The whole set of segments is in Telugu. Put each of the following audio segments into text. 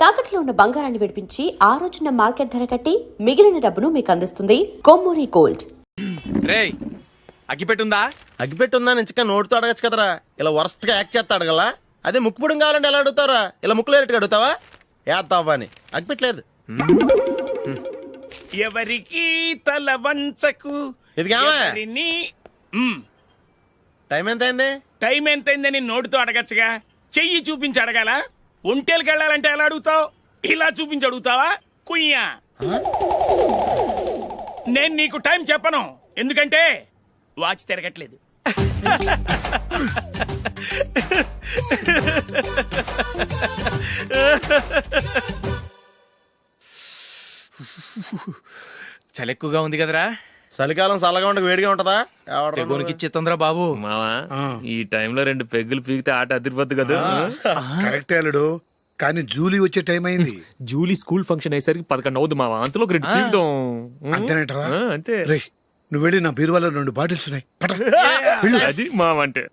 తాకట్లో ఉన్న బంగారాన్ని విడిపించి ఆ రోజున మార్కెట్ ధర కట్టి మిగిలిన డబ్బును మీకు అందిస్తుంది కొమ్మూరి గోల్డ్. రేయ్ అగ్గిపెట్టుందా? అగ్గిపెట్టుందా నుంచి నోటితో అడగచ్చు కదరా, ఇలా వరస్ట్ గా యాక్ట్ చేస్తా అడగలా. అదే ముక్కుపుడం కావాలంటే ఎలా అడుగుతారా? ఇలా ముక్కులేటట్టు అడుగుతావా? ఏత్తావా అని అగ్గిపెట్టలేదు. ఎవరికి తల వంచకు. ఇది కావా? టైం ఎంత అయింది? టైం ఎంతైందని నోటితో అడగచ్చుగా, చెయ్యి చూపించి అడగాల. ఒంటేలకు వెళ్ళాలంటే ఎలా అడుగుతావు? ఇలా చూపించి అడుగుతావా? కుయ్యా, నేను నీకు టైం చెప్పను, ఎందుకంటే వాచ్ తిరగట్లేదు. చలి ఎక్కువగా ఉంది కదరా. చలికాలం చల్లగా ఉండక వేడిగా ఉంటదా? తెగోనికి తొందర బాబు. మావా ఈ టైంలో 2 పెగ్గులు పీకితే ఆట అదిరిపోద్దు కదా. కరెక్టే అల్లుడు, కానీ జూలీ వచ్చే టైం అయింది. జూలీ స్కూల్ ఫంక్షన్ అయ్యేసరికి 11 అవుద్ది మావా, అంతలో 2 పీకుతాం. అంతేనేటవా? అంతే. రే, నువ్వు వెళ్ళి నా బీరువాలో 2 బాటిల్స్ ఉన్నాయి, పట. అది మావా అంటే.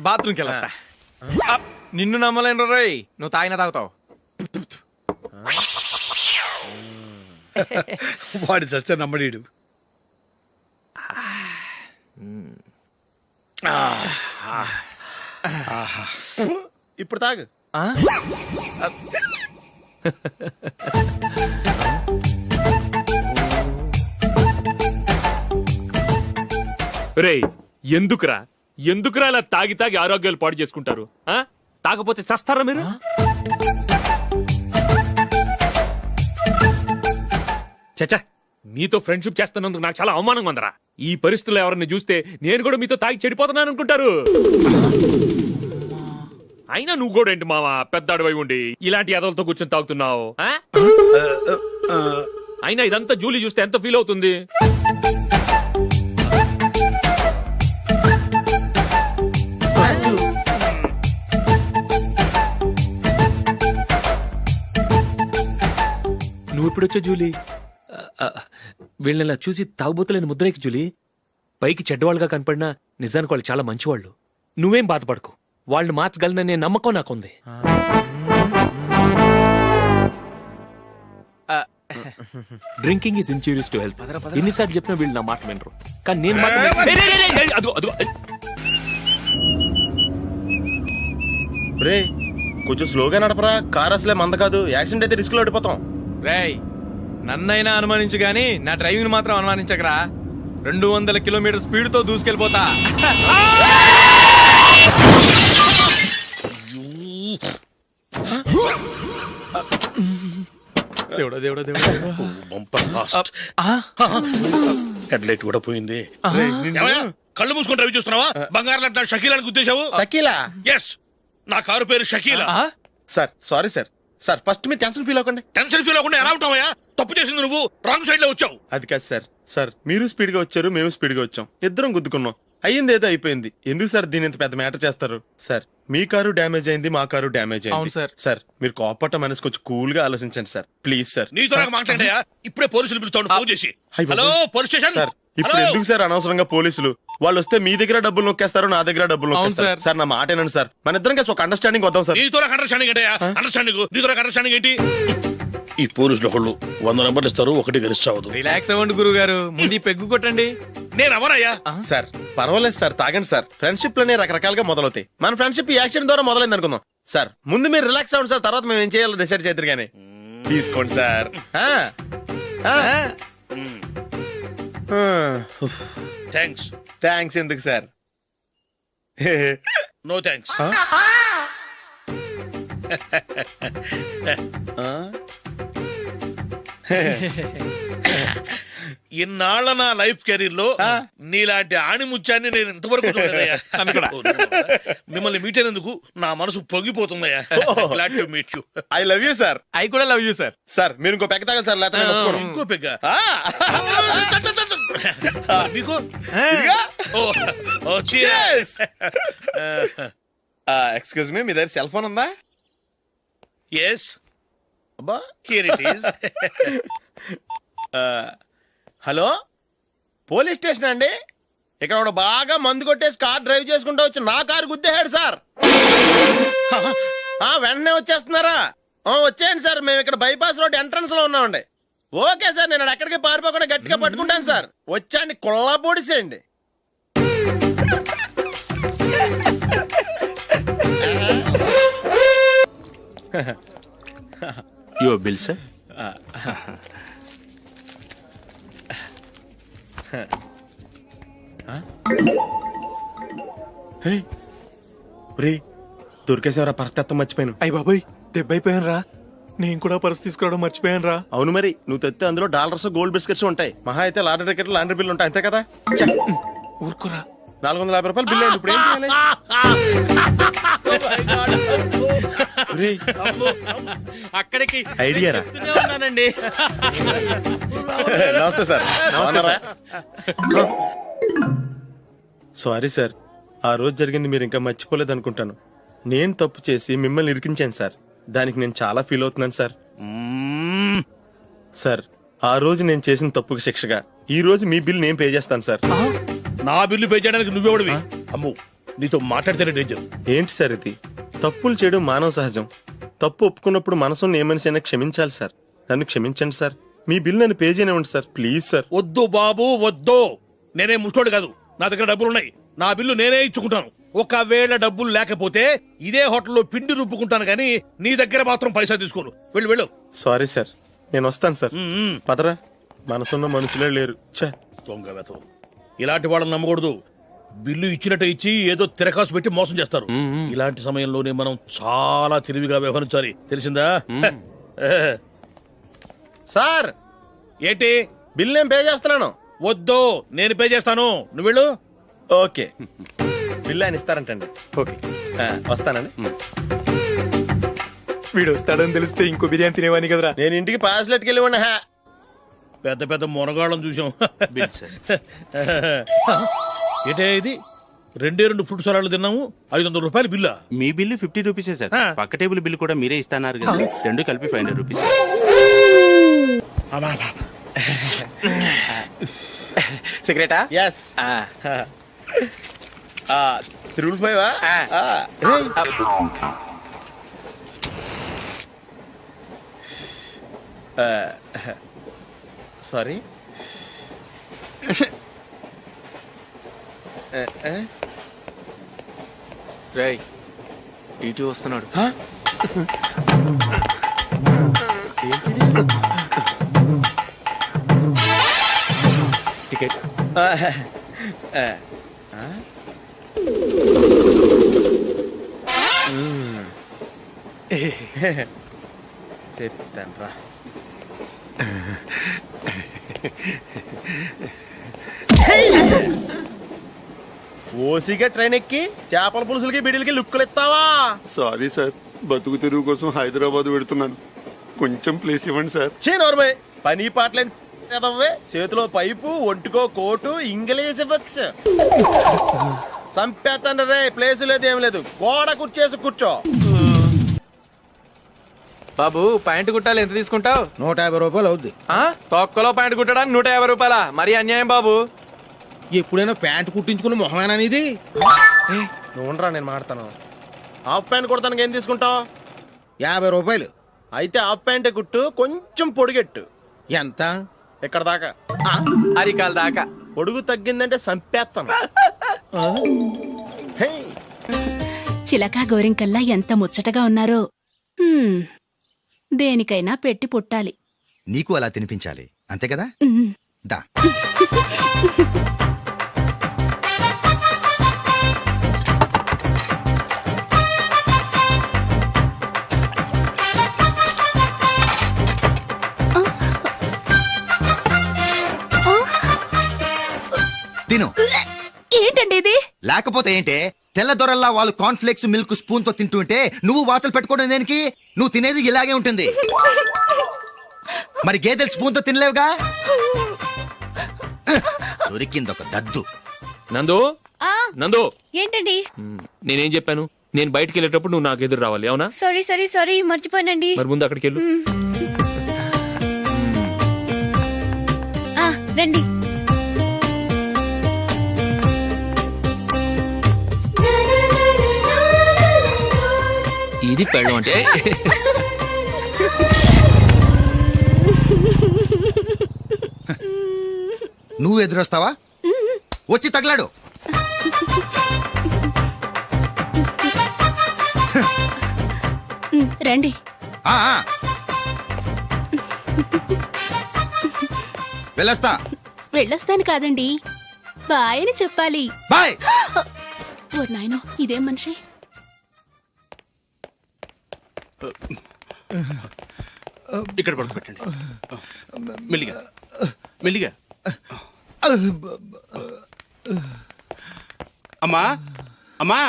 బాత్రూమ్కి వెళ్ళా. నిన్ను నమ్మలేను రోయ్, నువ్వు తాగినా తాగుతావు. వాడి చస్తే నమ్మడీడు. ఇప్పుడు తాగు. రేయ్ ఎందుకురా ఇలా తాగి తాగి ఆరోగ్యాలు పాడు చేసుకుంటారు? తాగపోతే చస్తారా మీరు? చచ్చా, మీతో ఫ్రెండ్షిప్ చేస్తున్నందుకు నాకు చాలా అవమానంగా ఉందరా. ఈ పరిస్థితుల్లో ఎవరిని చూస్తే నేను కూడా మీతో తాగి చెడిపోతున్నాను అనుకుంటారు. అయినా నువ్వు కూడా ఏంటి మావా, పెద్ద అడవై ఉండి ఇలాంటి ఎదలతో కూర్చొని తాగుతున్నావు? అయినా ఇదంతా జూలీ చూస్తే ఎంత ఫీల్ అవుతుంది? నువ్వు ఇప్పుడొచ్చా జూలీ? వీళ్ళని చూసి తాగుబోతులేని ముద్రేకి జూలీ. పైకి చెడ్డవాళ్ళుగా కనపడినా నిజానికి వాళ్ళు చాలా మంచివాళ్ళు. నువ్వేం బాధపడకు, వాళ్ళని మార్చగలననే నమ్మకం నాకుంది. Drinking is injurious to health. ఎన్నిసార్లు చెప్పినా వీళ్ళు నా మాట వినరు, కానీ నేను మాత్రం. రే కొంచెం స్లోగా నడపరా, కార్ అసలే మంద కాదు. యాక్సిడెంట్ అయితే రిస్క్ లో ఓడిపోతాం. రేయ్ నన్నైనా అనుమానించు గాని నా డ్రైవింగ్ మాత్రం అనుమానించకరా. 200 కిలోమీటర్ స్పీడ్ తో దూసుకెళ్ళిపోతా. దేవుడా దేవుడా దేవుడా, హెడ్ లైట్ కూడా పోయింది. కళ్ళు మూసుకొని రవి చూస్తున్నావా? బంగారం లాంటి షకీలాని గుర్తించావు? షకీలా? ఎస్, నా కారు పేరు Shakeela. Sir sorry sir. Sir first మీరు టెన్షన్ ఫీల్ అవ్వకండి. టెన్షన్ ఫీల్ అవ్వకుండా ఎలా ఉంటావయ్యా? తప్పు చేసింది నువ్వు, రాంగ్ సైడ్ లో వచ్చావు. అది కాదు సార్. సార్ మీరు స్పీడ్ గా వచ్చారు, మేము స్పీడ్ గా వచ్చాం, ఇద్దరం గుద్దుకున్నాం. అయ్యింది ఏదో అయిపోయింది. ఎందుకు సార్ దీని ఇంత పెద్ద మ్యాటర్ చేస్తారు? సార్ మీ కారు డ్యామేజ్ అయింది, మా కారు డ్యామేజ్ అయింది. సార్ మీరు కోపట్ట మనసు కొంచెం కూల్ గా ఆలోచించండి సార్, ప్లీజ్ సార్. నీతో నాకు మాట్లాడయా? ఇప్పుడే పోలీసులు పిలుస్తాను, ఫోన్ చేసి. Hello police station. సార్ ఇప్పుడు ఎందుకు సార్ అనవసరంగా పోలీసులు? వాళ్ళు వస్తే మీ దగ్గర డబ్బులు నొక్కేస్తారు, నా దగ్గర డబ్బులు నొక్కేస్తారు. సార్ నా మాట ఏనండి సార్, మన ఇద్దరం కలిసి ఒక అండర్స్టాండింగ్ వద్దాం సార్. నీతో నాకు అండర్స్టాండింగ్ ఏంటయ్యా? అండర్స్టాండింగ్ నీతో నాకు అండర్స్టాండింగ్ ఏంటి? ఈ పోలీసులు ఒకళ్ళు 100 నెంబర్లు ఇస్తారు, ఒకటి గెలిచావదు. రిలాక్స్ అవ్వండి గురువు గారు, ముందు పెగ్గు కొట్టండి. నేను ఎవరయ్యా? సార్ పర్వాలేదు సార్, తాగండి సార్. ఫ్రెండ్షిప్ లోనే రకరకాలుగా మొదలవుతాయి. మన ఫ్రెండ్షిప్ ఈ యాక్సిడెంట్ ద్వారా మొదలైంది అనుకుందాం. సార్ ముందు మీరు రిలాక్స్ అవ్వండి సార్, తర్వాత మేము ఏం చేయాలో డిసైడ్ చేద్దరు కానీ. తీసుకోండి సార్. థ్యాంక్స్. థ్యాంక్స్ ఎందుకు సార్? No thanks. ఇన్నాళ్ళ నా లైఫ్ కెరీర్ లో నీలాంటి ఆణిముత్యాన్ని నేను ఇంతవరకు చూడలేదయ్యా. మిమ్మల్ని మీట్ అయినందుకు నా మనసు పొంగిపోతుందయ్యా. Glad to meet you. I love you sir. I కూడా లవ్ యూ సార్. సార్ మీరు ఇంకో పెక్క తాగండి సార్, లేకపోతే ఇంకో పెగ్గ మీకు. ఎక్స్క్యూజ్ మీ, మీ దగ్గర సెల్ ఫోన్ ఉందా? ఎస్, అబ్బా here it is. Hello police station అండి? ఇక్కడ ఒకడు బాగా మందు కొట్టేసి కార్ డ్రైవ్ చేసుకుంటూ వచ్చి నా కారు గుద్దేశాడు సార్. వెంటనే వచ్చేస్తున్నారా? వచ్చేయండి సార్, మేము ఇక్కడ బైపాస్ రోడ్ ఎంట్రన్స్ లో ఉన్నామండి. ఓకే సార్, నేను ఎక్కడికి పారిపోకుండా గట్టిగా పట్టుకుంటాను సార్. వచ్చాండి, కుళ్ళా పొడిసేయండి. Your bill sir. దొరికేసేవరా, పరిస్థితి మర్చిపోయాను. అయ్య బాబాయ్, దెబ్బైపోయాను రా. నేను కూడా పర్స్ తీసుకురావడం మర్చిపోయాను రా. అవును మరి, నువ్వు తెస్తే అందులో డాలర్స్ గోల్డ్ బిస్కెట్స్ ఉంటాయి. మహా అయితే లాటరీ టికెట్ లాండ్రీ బిల్లు ఉంటాయి, అంతే కదా. ఊరుకురా. 450 రూపాయలు బిల్లు అయింది. ఇప్పుడు ఏం చేయాలి? ఒరేయ్, అక్కడికి ఐడియా రా. ఉన్నానండి. నమస్తే సార్. నమస్తే సారీ సార్, ఆ రోజు జరిగింది మీరు ఇంకా మర్చిపోలేదు అనుకుంటాను. నేను తప్పు చేసి మిమ్మల్ని ఇరికించాను సార్. దానికి నేను చాలా ఫీల్ అవుతున్నాను సార్. సార్, ఆ రోజు నేను చేసిన తప్పుకి శిక్షగా ఈ రోజు మీ బిల్ నేను పే చేస్తాను సార్. నా బిల్లు పే చేయడానికి నువ్వెవడివి? అమ్ము, నీతో మాట్లాడితేనే డేంజర్. ఏంటి సార్ ఇది? తప్పులు చేయడం మానవ సహజం. తప్పు ఒప్పుకున్నప్పుడు మనసుని ఏ మనిషి అయినా క్షమించాలి సార్. నన్ను క్షమించండి సార్. మీ బిల్ నన్ను పే చేయనివ్వండి సార్, ప్లీజ్ సార్. వద్దు బాబు, వద్దు. నేనే ముష్టోడు కాదు, నా దగ్గర డబ్బులున్నాయి. నా బిల్లు నేనే ఇచ్చుకుంటాను. ఒకవేళ డబ్బులు లేకపోతే ఇదే హోటల్లో పిండి రుబ్బుకుంటాను, కానీ నీ దగ్గర మాత్రం పైసా తీసుకోను. వెళ్ళు వెళ్ళు. సారీ సార్, నేను వస్తాను సార్. పదరా, మనసున్న మనుషులే లేరు. ఛే, దొంగ వెతవు. ఇలాంటి వాళ్ళని నమ్మకూడదు. బిల్లు ఇచ్చినట్టు ఇచ్చి ఏదో తిరకాసు పెట్టి మోసం చేస్తారు. ఇలాంటి సమయంలోనే మనం చాలా తెలివిగా వ్యవహరించాలి, తెలిసిందా? సార్, ఏంటి? బిల్ నేను పే చేస్తున్నాను. వద్దు, నేను పే చేస్తాను, నువ్వు వెళ్ళు. ఓకే, బిల్ ఆయన ఇస్తారంటండి. ఓకే, వస్తానండి. వీడు వస్తాడని తెలిస్తే ఇంకో బిర్యానీ తినేవాని కదరా. నేను ఇంటికి పాస్లెట్కి వెళ్ళి ఉన్నా. పెద్ద పెద్ద మునగాళ్ళం చూసాం. Bill sir. ఏంటే ఇది? 2 ఫ్రూట్ సలాడ్లు తిన్నాము, 500 రూపాయలు బిల్లా? మీ బిల్లు 50 రూపీసే సార్. పక్క టేబుల్ బిల్ కూడా మీరే ఇస్తాన్నారు కదా, రెండు కలిపి 500 రూపీస్. సిగరెటా? ఎస్. 3 సారీ. రేయ్, టీటీ వస్తున్నాడు. టికెట్. చెప్తాను రా. ఓసిగా ట్రైన్ ఎక్కి చేపల పులుసులకి బిడిలకి లుక్కులు ఇస్తావా? సారీ సార్, బతుకు తెరువు కోసం హైదరాబాద్ పెడుతున్నాను, కొంచెం ప్లేస్ ఇవ్వండి సార్. నోర్మే, పని పాటలేని ఎదవ్వే. చేతిలో పైపు, ఒంటికో కోటు, ఇంగ్లీష్ బుక్స్. సంపేతండ్రి రే, ప్లేస్ లేదు ఏం లేదు. గోడ కుర్చేసి కూర్చో. బాబు, ప్యాంటు కుట్టాలి, ఎంత తీసుకుంటావు? 150 రూపాయలు అవుద్ది. తొక్కలో ప్యాంటు కుట్టడానికి 150 రూపాయల? మరి అన్యాయం బాబు. ఎప్పుడైనా ప్యాంట్ కుట్టించుకున్న మొహమేనా ఇది? నువ్వు ఉండరా, నేను మాడతాను. హాఫ్ ప్యాంట్ కుడతానికి ఏం తీసుకుంటావు? 50 రూపాయలు. అయితే హాఫ్ ప్యాంటే కుట్టు, కొంచెం పొడిగెట్టు. ఎంత? ఇక్కడ దాకా. అరికాల దాకా. పొడుగు తగ్గిందంటే సంపేస్తాను. హే, చిలకా గోరింకల్లా ఎంత ముచ్చటగా ఉన్నారో. దేనికైనా పెట్టి పుట్టాలి. నీకు అలా తినిపించాలి, అంతే కదా? దా. తిను. ఏంటండి ఇది? లేకపోతే ఏంటే, తెల్లదొరల్లా వాళ్ళు కార్న్ఫ్లేక్స్ మిల్క్ స్పూన్ తో తింటుంటే నువ్వు వాతలు పెట్టుకోవడం దేనికి? నువ్వు తినేది ఇలాగే ఉంటుంది. మరి గేదెలు స్పూన్ తో తినలేవుగా. దొరికిందొక దద్దు. నందు, నందు, ఏంటండి? నేనేం చెప్పాను? నేను బయటికి వెళ్ళేటప్పుడు నువ్వు నాకు ఎదురు రావాలి, అవునా? సారీ మర్చిపోయానండి. మరి ముందు అక్కడికి వెళ్ళు. రండి. అది పెళ్ళం అంటే నువ్వు ఎదురొస్తావా? వచ్చి తగలాడు. రండి. ఆ, ఆ. వెళ్ళొస్తా. వెళ్ళొస్తాను కాదండి, బాయ్ అని చెప్పాలి. బాయ్. ఓ నాయనో, ఇదేం మనిషి. ఇక్కడ పడుకోబెట్టండి. మెల్లిగా మెల్లిగా. అమ్మా అమ్మా,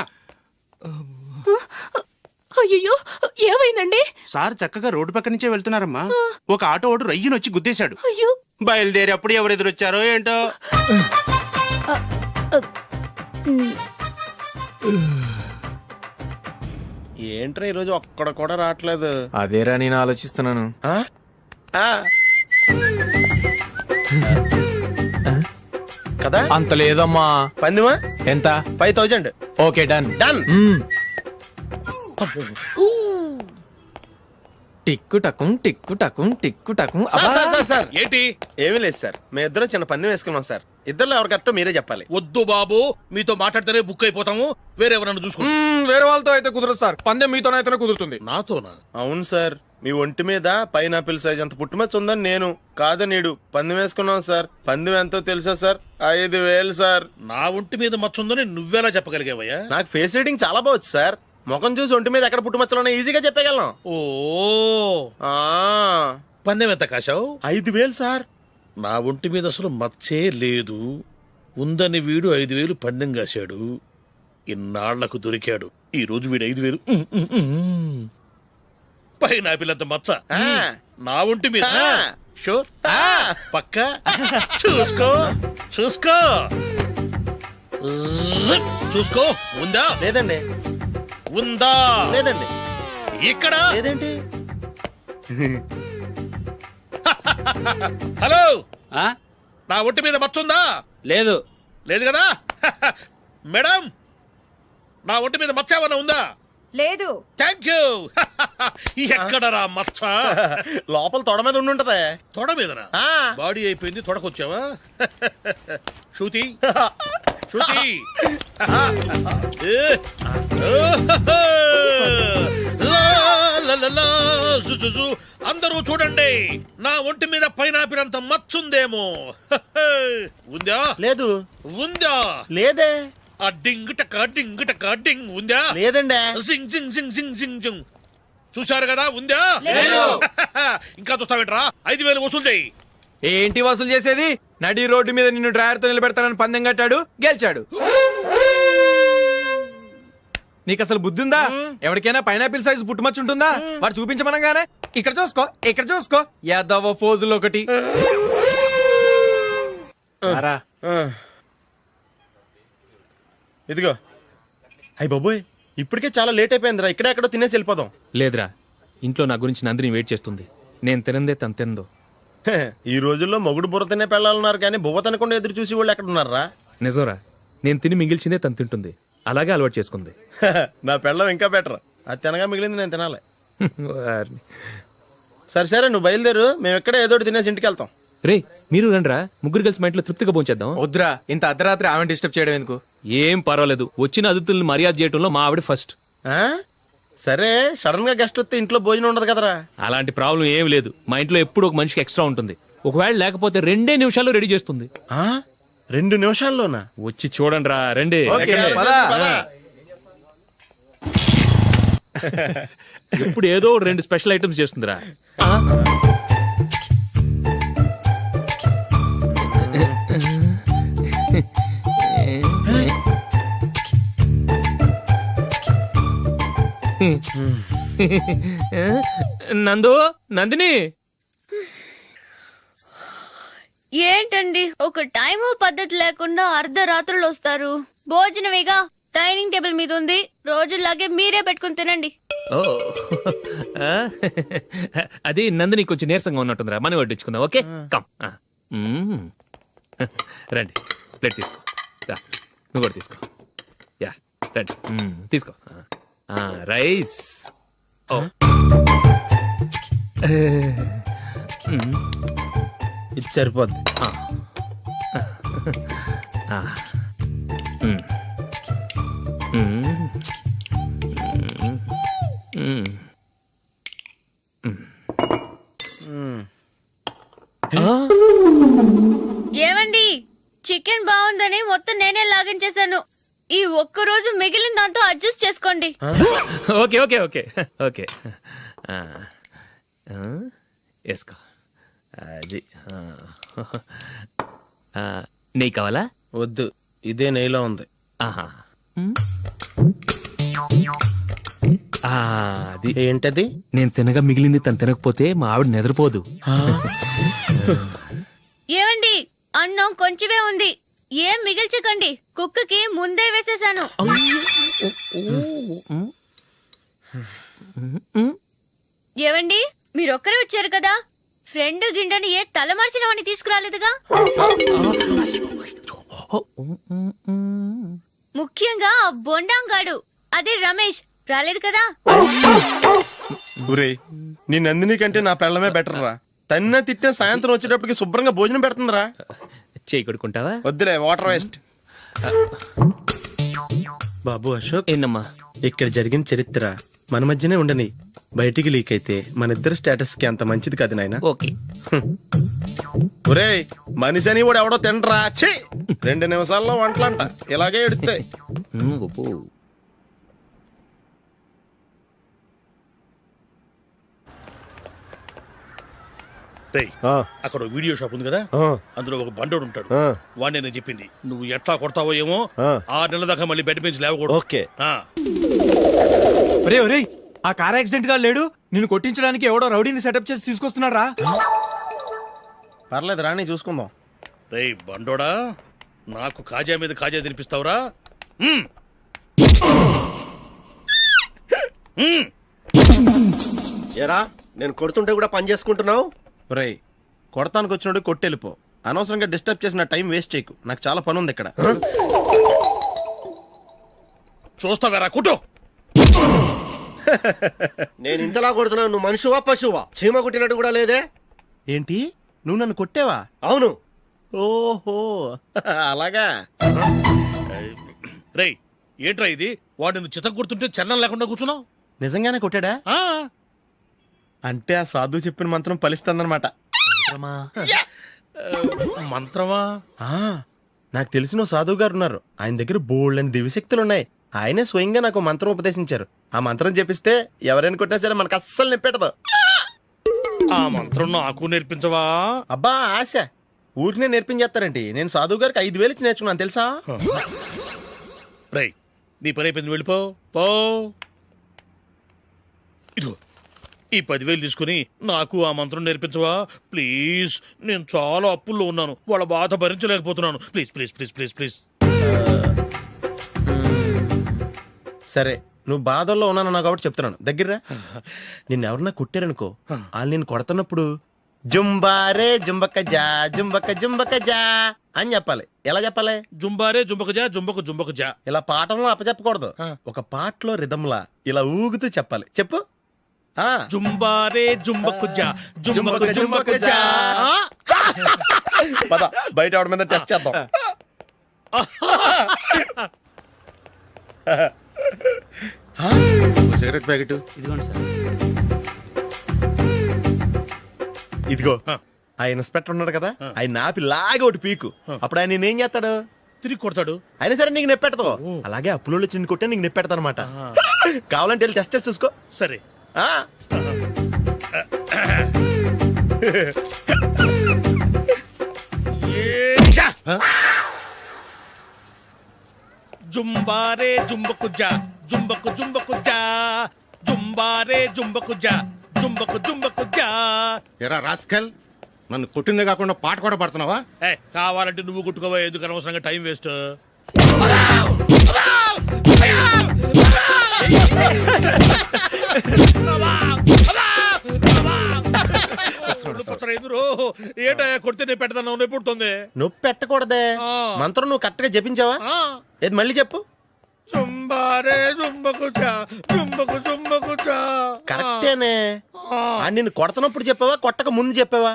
అయ్యో, ఏమైందండి? సార్ చక్కగా రోడ్డు పక్క నుంచే వెళ్తున్నారమ్మా. ఒక ఆటో ఓడు రయ్యను వచ్చి గుద్దేశాడు. అయ్యో. బయలుదేరి అప్పుడు ఎవరు ఎదురొచ్చారో ఏంటో. ఏంట్రా ఈరోజు ఒక్కడ కూడా రావట్లేదు. అదేరా నేను ఆలోచిస్తున్నాను. ఆ? ఆ. కదా అంత లేదమ్మా. పందిమా ఎంత? 5000. Okay, done. డన్. టిక్కు టకుం టిక్కు టకుం టిక్కు టకుం. సార్ ఏంటి? ఏమీ లేదు సార్, మేము ఇద్దరం చిన్న పందెం వేసుకున్నాం సార్. ఇద్దరులో ఎవరు కరెక్టో మీరే చెప్పాలి. వద్దు బాబు, మీతో మాట్లాడితేనే బుక్ అయిపోతాము. వేరెవరన్నా చూసుకుంటాం. వేరే వాళ్ళతో అయితే కుదరదు సార్, పందెం మీతోనైతేనే కుదురుతుంది. నాతోనా? అవును సార్, మీ ఒంటి మీద పైనాపిల్ సైజ్ అంత పుట్టుమచ్చ ఉందని నేను కాదు నీడు పందెం వేసుకున్నాం సార్. పందెం ఎంతో తెలుసా సార్? 5000 సార్. నా ఒంటి మీద మచ్చ ఉందని నువ్వెలా చెప్పగలిగావయ్యా? నాకు ఫేస్ రీడింగ్ చాలా బాగుంది సార్. ముఖం చూసి ఒంటి మీద ఎక్కడ పుట్టుమచ్చలో ఈజీగా చెప్పగలం. ఓ, ఆ, పందెం ఎంత కాశావు? 5000 సార్. నా ఒంటి మీద అసలు మచ్చే లేదు. ఉందని వీడు 5000 పందెం కాశాడు. ఇన్నాళ్లకు దొరికాడు. ఈ రోజు వీడు 5000. పైన పిల్లంత మచ్చ నా ఒంటి మీద. షూర్? పక్క చూసుకో చూసుకో చూసుకో. ఉందా? లేదండి. ఉందా? లేదండి. ఇక్కడ లేదేంటి? హలో, నా ఒంటి మీద మచ్చ ఉందా? లేదు. లేదు కదా? మేడం, నా ఒంటి మీద మచ్చ ఏమన్నా ఉందా? లేదు. Thank you. ఎక్కడరా మచ్చ? లోపల తొడ మీద ఉండుంటదే. తొడ మీదనా? బాడీ అయిపోయింది, తొడకొచ్చావా? శృతి శృతి. అందరూ చూడండి, నా ఒంటి మీద పైనాపిల్ అంత మచ్చుందేమో. ఉందా? లేదు. ఉందా? లేదే. ఆ డింగ్ టక డింగ్ టక డింగ్ ఉందా? లేదండి. జింగ్ జింగ్ జింగ్ జింగ్ జింగ్ జింగ్. చూశారు కదా? ఉందా? ఇంకా చూస్తావేంట్రా? 5000 వసూలు చేయి. ఏంటి వసూలు చేసేది? నడి రోడ్డు మీద నిన్ను డ్రైవర్ తో నిలబెడతానని పందెం కట్టాడు, గెలిచాడు. నీకు అసలు బుద్ధి ఉందా? ఎవరికైనా పైనాపిల్ సైజ్ పుట్టుమచ్చు ఉంటుందా? వాడు చూపించమనగానే ఇక్కడ చూసుకో, ఇక్కడ చూసుకో, యాదవ ఫోజులు ఒకటి. ఇదిగో. అయ్య బాబోయ్, ఇప్పటికే చాలా లేట్ అయిపోయిందిరా. ఇక్కడే ఎక్కడో తినేసి వెళ్ళిపోదాం. లేదురా, ఇంట్లో నా గురించి నందిని వెయిట్ చేస్తుంది. నేను తినందే తను తిందో. హే, ఈ రోజుల్లో మొగుడు బుర్ర తినే పెళ్ళాలన్నారు కానీ బువ్వ తినకుండా ఎదురు చూసి వాళ్ళు ఎక్కడ ఉన్నారా? నిజంరా, నేను తిని మిగిల్చిందే తను తింటుంది. అలాగే అలవాటు చేసుకుంది. నా పెళ్ళం ఇంకా బెటర్. అది తినగా మిగిలింది నేను తినాలి. వారిని. సరే సరే, నువ్వు బయలుదేరు. మేము ఎక్కడ ఏదో ఒకటి తినేసి ఇంటికి వెళ్తాం. రే, మీరు రండ్రా, ముగ్గురు కలిసి మా ఇంట్లో తృప్తిగా పోంచేద్దాం. వద్దురా, ఇంత అర్ధరాత్రి ఆమె డిస్టర్బ్ చేయడం ఎందుకు? ఏం పర్వాలేదు, వచ్చిన అతిథుల్ని మర్యాద చేయడంలో మా ఆవిడ ఫస్ట్. ఆ? సరే, సడన్ గా గెస్ట్ వస్తే ఇంట్లో భోజనం ఉండదు కదరా. అలాంటి ప్రాబ్లం ఏం లేదు. మా ఇంట్లో ఎప్పుడు ఒక మనిషికి ఎక్స్ట్రా ఉంటుంది. ఒకవేళ లేకపోతే 2 నిమిషాల్లో రెడీ చేస్తుంది. 2 నిమిషాల్లోనా? వచ్చి చూడండి రా, రండి. ఎప్పుడు ఏదో 2 స్పెషల్ ఐటమ్స్ చేస్తుందిరా. నందు, నందిని. ఏంటండి ఒక టైము పద్ధతి లేకుండా అర్ధరాత్రులు వస్తారు? భోజనమేగా డైనింగ్ టేబుల్ మీద ఉంది, రోజుల్లాగే మీరే పెట్టుకుని తినండి. ఓ, అది నందిని కొంచెం నీరసంగా ఉన్నట్టుందిరా, మనం వడ్డించుకుందాం. Okay, come. రండి, ప్లేట్ తీసుకో. నువ్వు కూడా తీసుకో. యా, రండి, తీసుకో. రైస్. ఇది సరిపోద్ది. ఏమండి చికెన్ బాగుందని మొత్తం నేనే లాగించేశాను. ఈ ఒక్క రోజు మిగిలిన దాంతో అడ్జస్ట్ చేసుకోండి. ఓకే ఓకే ఓకే ఓకే వేసుకో. అది నెయ్యి కావాలా? వద్దు, ఇదే నెయ్యిలో ఉంది. ఆహా. అది ఏంటది? నేను తినగా మిగిలింది తను తినకపోతే మా ఆవిడ నిద్రపోదు. ఏమండి అన్నం కొంచెమే ఉంది, ఏం మిగిల్చకండి. కుక్కకి ముందే వేసేసాను. ఏవండి మీరొక్కరే వచ్చారు కదా, ఫ్రెండ్ గిండెని ఏ తలమార్చిన వాడిని తీసుకురాలేదుగా? ముఖ్యంగా ఆ బొండాంగాడు అదే రమేష్ రాలేదు కదా. ఊరే, నీ నందిని కంటే నా పెళ్ళమే బెటర్ రా. తన్న తిట్టిన సాయంత్రం వచ్చేటప్పటికి శుభ్రంగా భోజనం పెడుతుందిరా. చేయి కొడుకుంటావా? వద్దులే, వాటర్ వేస్ట్. బాబు అశోక్, ఏంటమ్మా? ఇక్కడ జరిగిన చరిత్ర మన మధ్యనే ఉండని, బయటికి లీక్ అయితే మన ఇద్దరు స్టేటస్ కి అంత మంచిది కాదు నాయన. ఓకే. ఒరే, మనిషి అని కూడా ఎవడో తినరా. ఛీ, 2 నిమిషాల్లో వంటలంట ఇలాగే ఎడుతాయి. రేయ్, అక్కడ ఓ వీడియో షాప్ ఉంది కదా, అందులో ఒక బండోడు ఉంటాడు. వాడిని నేను చెప్పింది, నువ్వు ఎట్లా కొడతావో ఏమో, 6 నెలల దాకా మళ్ళీ బెడ్ పెంచి లేవకూడదు. ఓకే. ఒరే ఒరే, ఆ కార్ యాక్సిడెంట్ గా లేడు, నిన్ను కొట్టించడానికి ఎవడో రౌడీని సెటప్ చేసి తీసుకొస్తున్నారా? పర్లేదు రాని, చూసుకుందాం. రేయ్ బండోడా, నాకు కాజా మీద కాజా తినిపిస్తావురా? ఎరా, నేను కొడుతుంటే కూడా పని చేసుకుంటున్నావు. ఒరే, కొడతానికి వచ్చినట్టు కొట్టెళ్ళిపో. అనవసరంగా డిస్టర్బ్ చేసిన టైం వేస్ట్ చేయకు, నాకు చాలా పని ఉంది ఇక్కడ. చూస్తావేరా కుట్టు. నేను ఇంతలా కొడుతున్నావు, నువ్వు మనిషివా పశువా? చీమ కుట్టినట్టు కూడా లేదే. ఏంటి, నువ్వు నన్ను కొట్టావా? అవును. ఓహో, అలాగా. రేయ్ ఏంట్రా ఇది, వాడు నువ్వు చిత్త గుర్తుంటే చలనం లేకుండా కూర్చున్నావు. నిజంగానే కొట్టాడా? అంటే ఆ సాధువు చెప్పిన మంత్రం ఫలిస్తుందన్నమాట. మంత్రమా? నాకు తెలిసిన ఓ సాధువు గారు ఉన్నారు, ఆయన దగ్గర బోల్డ్ అని దివ్యశక్తులు ఉన్నాయి. ఆయనే స్వయంగా నాకు మంత్రం ఉపదేశించారు. ఆ మంత్రం చెప్పిస్తే ఎవరైనా కొట్టినా సరే మనకు అస్సలు నిప్పెట్టదు. ఆ మంత్రం నాకు నేర్పించవా? అబ్బా ఆశ, ఊరినే నేర్పించేస్తారండి. నేను సాధువు గారికి 5,000 ఇచ్చి నేర్చుకున్నాను తెలుసా. రేయ్, నీ పని అయిపోయింది, వెళ్ళిపో పో. ఇదిగో ఈ 10,000 తీసుకుని నాకు ఆ మంత్రం నేర్పించవా ప్లీజ్? నేను చాలా అప్పుల్లో ఉన్నాను, వాళ్ళ బాధ భరించలేకపోతున్నాను. Please please please please please. సరే, నువ్వు బాధల్లో ఉన్నాను నాకు కాబట్టి చెప్తున్నాను, దగ్గర నిన్ను ఎవరన్నా కొట్టారనుకో, వాళ్ళు నేను కొడుతున్నప్పుడు జుంబారే జుంబక్క జా జుంబక్క జుంబక్క జా అని చెప్పాలి. ఎలా చెప్పాలి? జుంబారే జుంబకు జా జుంబకు జుంబకు జా. ఇలా పాఠంలో అప్పచెప్పకూడదు, ఒక పాటలో రిధంలా ఇలా ఊగుతూ చెప్పాలి. చెప్పు. జుంబారే జుంబకు జా జుంబకు జుంబకు జా. పద బయట ఆవిడ మీద టెస్ట్ చేద్దాం. సిగరెట్ ప్యాకెట్ ఇదిగోండి సార్. ఇదిగో, ఆ ఇన్స్పెక్టర్ ఉన్నాడు కదా, ఆయన ఆపి లాగే ఒకటి పీకు. అప్పుడు ఆయన నేనేం చేస్తాడు? తిరిగి కొడతాడు. అయినా సరే నీకు నెప్పెడతావు. అలాగే అప్పులో చిన్న కొట్టే నీకు నెప్పెడతా అనమాట. కావాలంటే వెళ్ళి టెస్ట్ చేసి చూసుకో. సరే. జుంబారే జుంబకు జా జుంబకు జుంబకు జా జుంబారే జుంబకు జా జుంబకు జుంబకు జా. ఎరా రాస్కల్, నన్ను కొట్టిందే కాకుండా పాట కూడా పడుతున్నావా? కావాలంటే నువ్వు కొట్టుకోవా, ఎందుకు అనవసరంగా టైం వేస్ట్. ఏంటో కొడితే నేను పెడతాను, నొప్పి పుడుతుంది. నొప్పి పెట్టకూడదే. మంత్రం నువ్వు కరెక్ట్ గా జపించావా? ఏది మళ్ళీ చెప్పు. చుంబారే చుంబకుచా చుంబకు చుంబకుచా. కరెక్టేనే నిన్ను కొడుతున్నప్పుడు చెప్పావా కొట్టక ముందు చెప్పావా?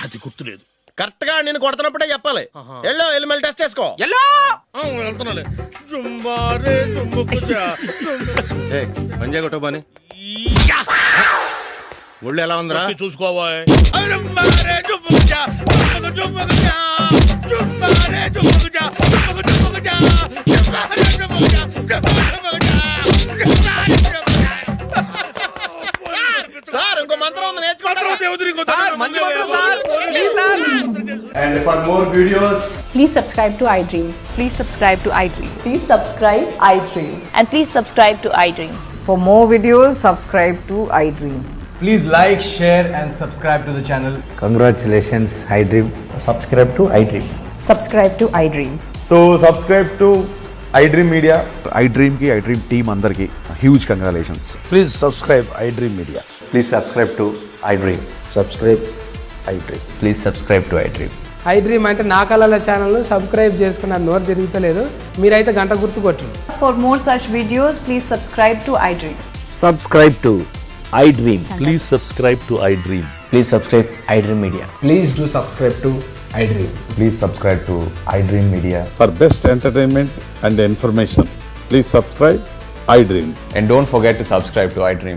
అది గుర్తులేదు. కరెక్ట్ గా నిన్ను కొడుతున్నప్పుడే చెప్పాలి. వెళ్ళి మళ్ళీ టెస్ట్ చేసుకో. వెళ్తున్నాలే. చుంబారే చుంబకుచా. పంజా కొట్టబాని ఒళ్ళు ఎలా ఉందిరా? చూసుకోవా. చుంబారే చుంబకుచా చుంబకు చుంబకుచా. చుంబారే చుంబకుచా చుంబకు చుంబకుచా. చుంబారే చుంబకుచా చుంబకు చుంబకుచా. సార్ ఇంకో మంత్రం ఉంది నేర్చుకుంటారు. మంచి మంత్రం sir. Please sir. And for more videos, Please subscribe to iDream. Please subscribe to iDream. Please subscribe iDream. And please subscribe to iDream. For more videos, subscribe to iDream. Please like, share and subscribe to the channel. Congratulations I dream. Subscribe to iDream. Subscribe to iDream. so subscribe to iDream Media. iDream ki iDream team andarki huge congratulations. Please subscribe I dream media. Please subscribe to iDream. Subscribe I dream. Please subscribe to iDream. iDream అంటే నా కళల ఛానల్ సబ్స్క్రైబ్ చేసుకున్న నోరు తిరుగుతలేదు. మీరైతే గంట గుర్తు కొట్టండి. For more such videos, please subscribe to iDream. Subscribe to iDream. Please subscribe to iDream. Please subscribe iDream Media. Please do subscribe to iDream. Please subscribe to iDream Media. For best entertainment and information, please subscribe iDream. And don't forget to subscribe to iDream.